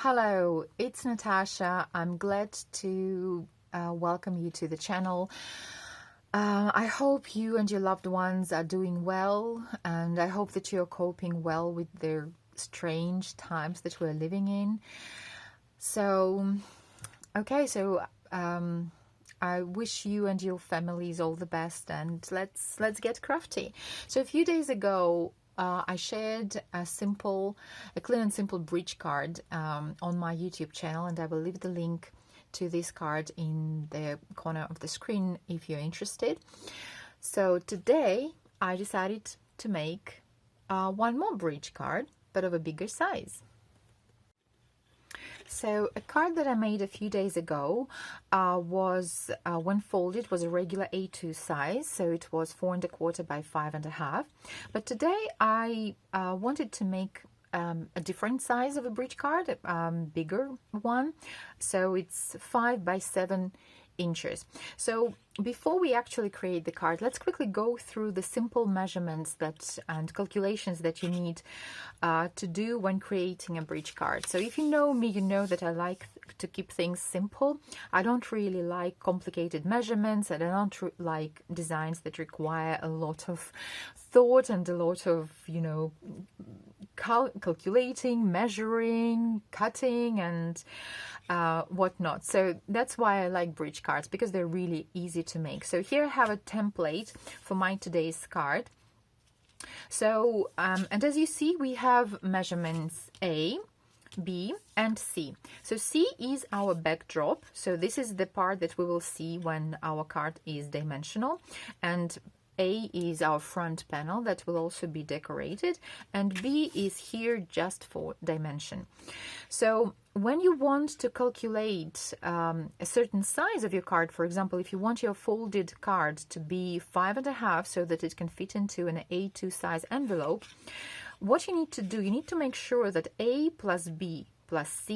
Hello, it's Natasha. I'm glad to welcome you to the channel. I hope you and your loved ones are doing well, and I hope that you're coping well with the strange times that we're living in. So, okay, I wish you and your families all the best, and let's get crafty. So a few days ago, I shared a clean and simple bridge card on my YouTube channel, and I will leave the link to this card in the corner of the screen if you're interested. So today I decided to make one more bridge card, but of a bigger size. So a card that I made a few days ago was, when folded, was a regular A2 size, so it was 4 1/4 by 5 1/2. But today I wanted to make a different size of a bridge card, bigger one, so it's 5 by 7 inches. So before we actually create the card, let's quickly go through the simple measurements and calculations that you need to do when creating a bridge card. So if you know me, you know that I like to keep things simple. I don't really like complicated measurements, and I don't like designs that require a lot of thought and a lot of, calculating, measuring, cutting, and whatnot. So that's why I like bridge cards, because they're really easy to make. So here I have a template for my today's card. So and as you see, we have measurements A, B, and C. So C is our backdrop, so this is the part that we will see when our card is dimensional, and A is our front panel that will also be decorated, and B is here just for dimension. So when you want to calculate a certain size of your card, for example, if you want your folded card to be 5 1/2 so that it can fit into an A2 size envelope, what you need to do, you need to make sure that A plus B plus C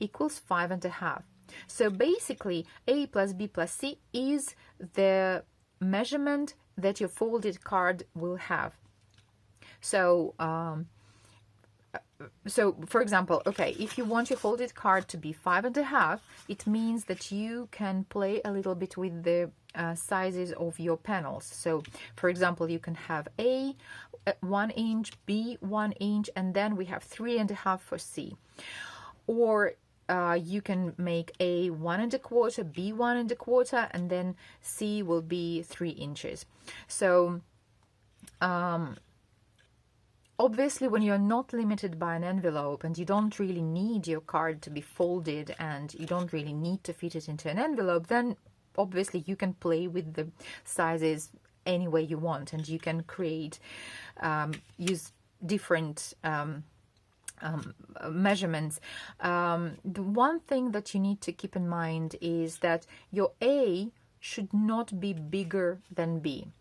equals 5 1/2. So basically, A plus B plus C is the measurement that your folded card will have. So for example, okay, if you want your folded card to be 5 1/2, it means that you can play a little bit with the sizes of your panels. So for example, you can have A 1 inch, B 1 inch, and then we have 3 1/2 for C. Or you can make A 1 1/4, B 1 1/4, and then C will be 3 inches. So obviously, when you're not limited by an envelope and you don't really need your card to be folded and you don't really need to fit it into an envelope, then obviously you can play with the sizes any way you want, and you can create, use different measurements. The one thing that you need to keep in mind is that your A should not be bigger than B.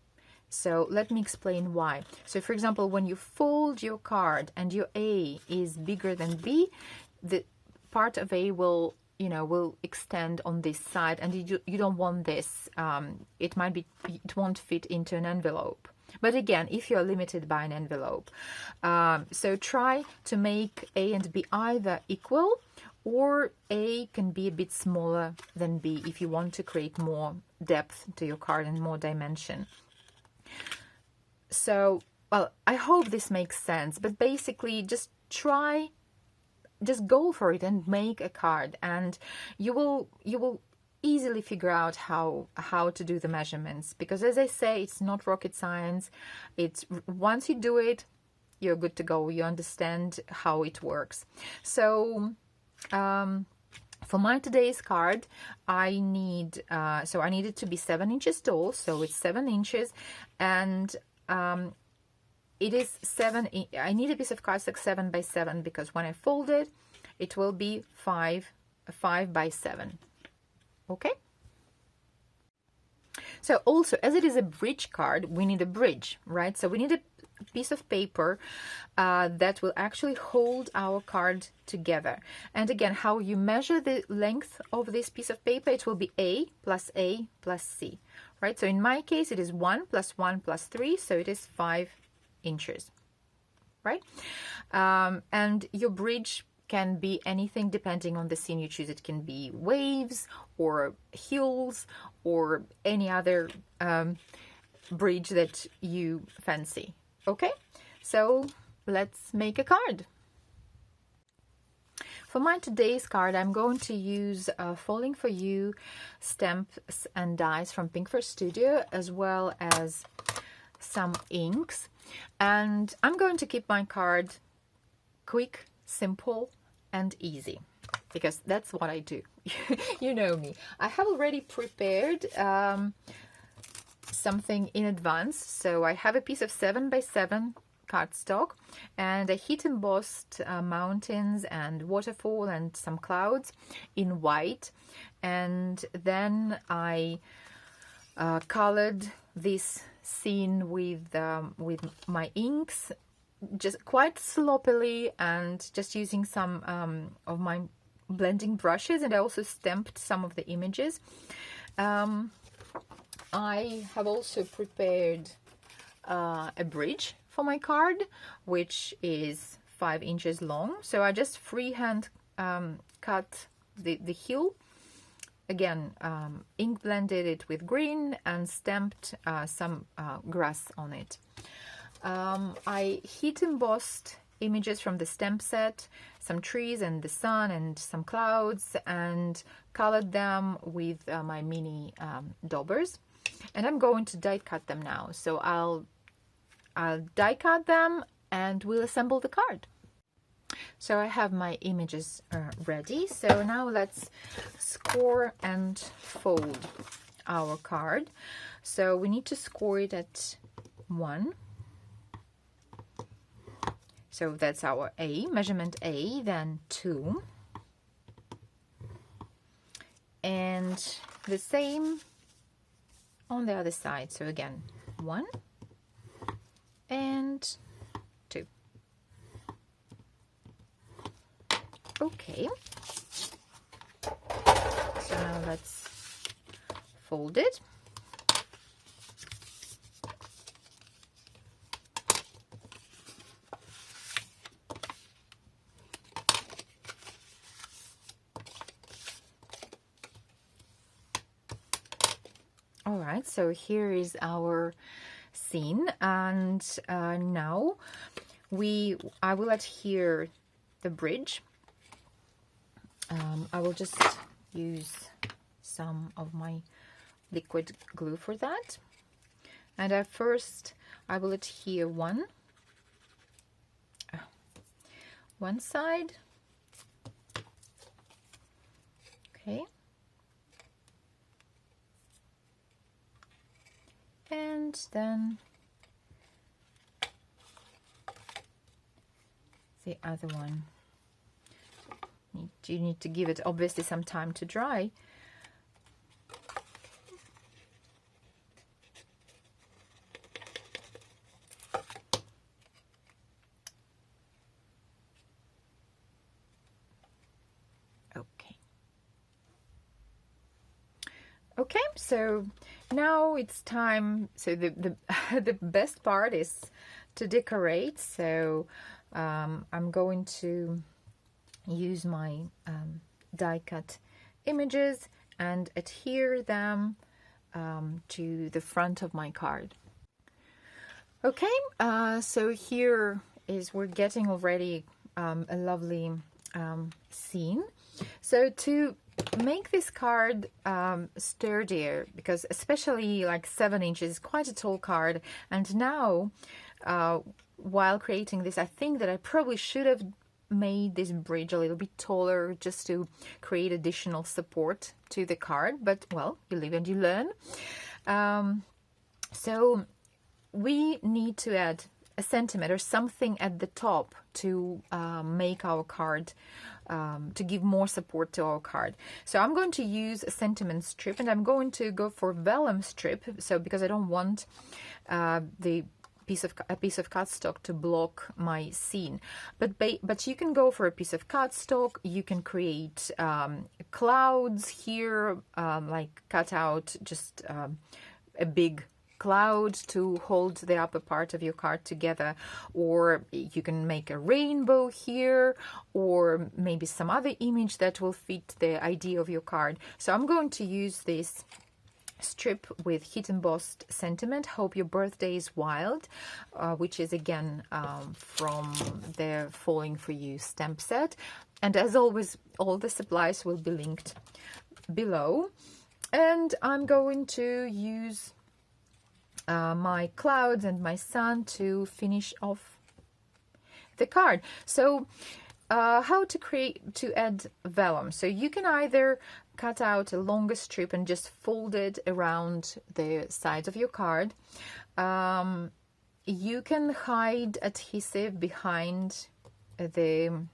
So let me explain why. So for example, when you fold your card and your A is bigger than B, the part of A will extend on this side, and you don't want this. It won't fit into an envelope. But again, if you're limited by an envelope, so try to make A and B either equal, or A can be a bit smaller than B if you want to create more depth to your card and more dimension. So, well, I hope this makes sense, but basically just go for it and make a card, and you will easily figure out how to do the measurements, because as I say, it's not rocket science. It's once you do it, you're good to go. You understand how it works. So for my today's card, I need it to be 7 inches tall, so it's 7 inches, and it is 7. I need a piece of cardstock 7 by 7, because when I fold it, it will be 5 by 7. Okay. So also, as it is a bridge card, we need a bridge, right? So we need a piece of paper that will actually hold our card together. And again, how you measure the length of this piece of paper, it will be A plus C, right? So in my case, it is 1 plus 1 plus 3, so it is 5 inches, right? And your bridge can be anything depending on the scene you choose. It can be waves or hills or any other bridge that you fancy. Okay, so let's make a card. For my today's card, I'm going to use Falling For You stamps and dies from Pink Fur Studio, as well as some inks. And I'm going to keep my card quick, simple, and easy, because that's what I do. You know me. I have already prepared something in advance. So I have a piece of 7x7 cardstock, and I heat embossed mountains and waterfall and some clouds in white, and then I colored this scene with my inks, just quite sloppily, and just using some of my blending brushes, and I also stamped some of the images. I have also prepared a bridge for my card, which is 5 inches long. So I just freehand cut the heel. Again, ink blended it with green and stamped some grass on it. I heat embossed images from the stamp set, some trees and the sun and some clouds, and colored them with my mini daubers. And I'm going to die cut them now. So I'll die cut them and we'll assemble the card. So I have my images ready. So now let's score and fold our card. So we need to score it at 1. So that's our A, measurement A, then 2. And the same on the other side. So again, 1 and 2. Okay. So now let's fold it. All right, so here is our scene, and now I will adhere the bridge. I will just use some of my liquid glue for that, and at first I will adhere one side. Okay. And then the other one. You need to give it obviously some time to dry. Okay, so now it's time. So the the best part is to decorate. So I'm going to use my die cut images and adhere them to the front of my card. Okay, so here is, we're getting already a lovely scene. So to make this card sturdier, because especially like 7 inches is quite a tall card, and now while creating this, I think that I probably should have made this bridge a little bit taller just to create additional support to the card, but well, you live and you learn. So we need to add a centimeter, something at the top, to make our card, to give more support to our card. So I'm going to use a sentiment strip, and I'm going to go for vellum strip. So because I don't want a piece of cardstock to block my scene, but you can go for a piece of cardstock. You can create clouds here, like cut out just a big cloud to hold the upper part of your card together, or you can make a rainbow here, or maybe some other image that will fit the idea of your card. So I'm going to use this strip with Hit Embossed Sentiment, Hope Your Birthday is Wild, which is again from the Falling For You stamp set. And as always, all the supplies will be linked below. And I'm going to use my clouds and my sun to finish off the card. So how to add vellum. So you can either cut out a longer strip and just fold it around the sides of your card. You can hide adhesive behind the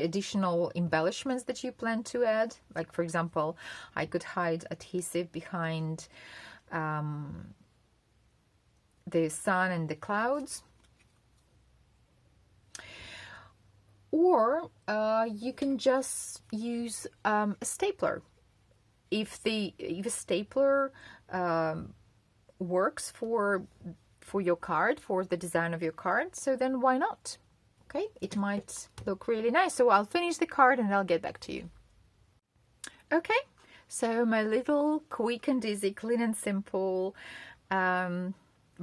additional embellishments that you plan to add. Like, for example, I could hide adhesive behind the sun and the clouds. Or you can just use a stapler. If a stapler works for your card, for the design of your card, so then why not? Okay, it might look really nice. So I'll finish the card and I'll get back to you. Okay, so my little quick and easy, clean and simple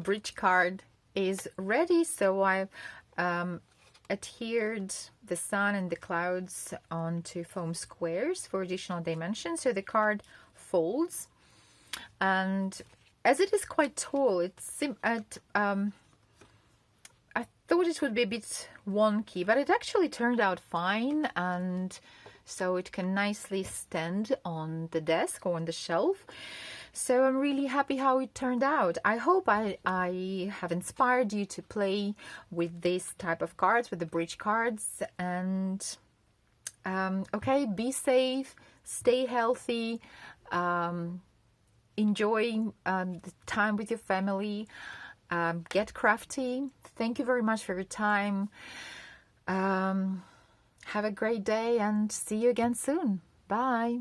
bridge card is ready. So I adhered the sun and the clouds onto foam squares for additional dimensions, so the card folds. And as it is quite tall, I thought it would be a bit wonky, but it actually turned out fine, and so it can nicely stand on the desk or on the shelf. So I'm really happy how it turned out. I hope I have inspired you to play with this type of cards, with the bridge cards. And okay, be safe, stay healthy, enjoy the time with your family, get crafty. Thank you very much for your time. Have a great day and see you again soon. Bye.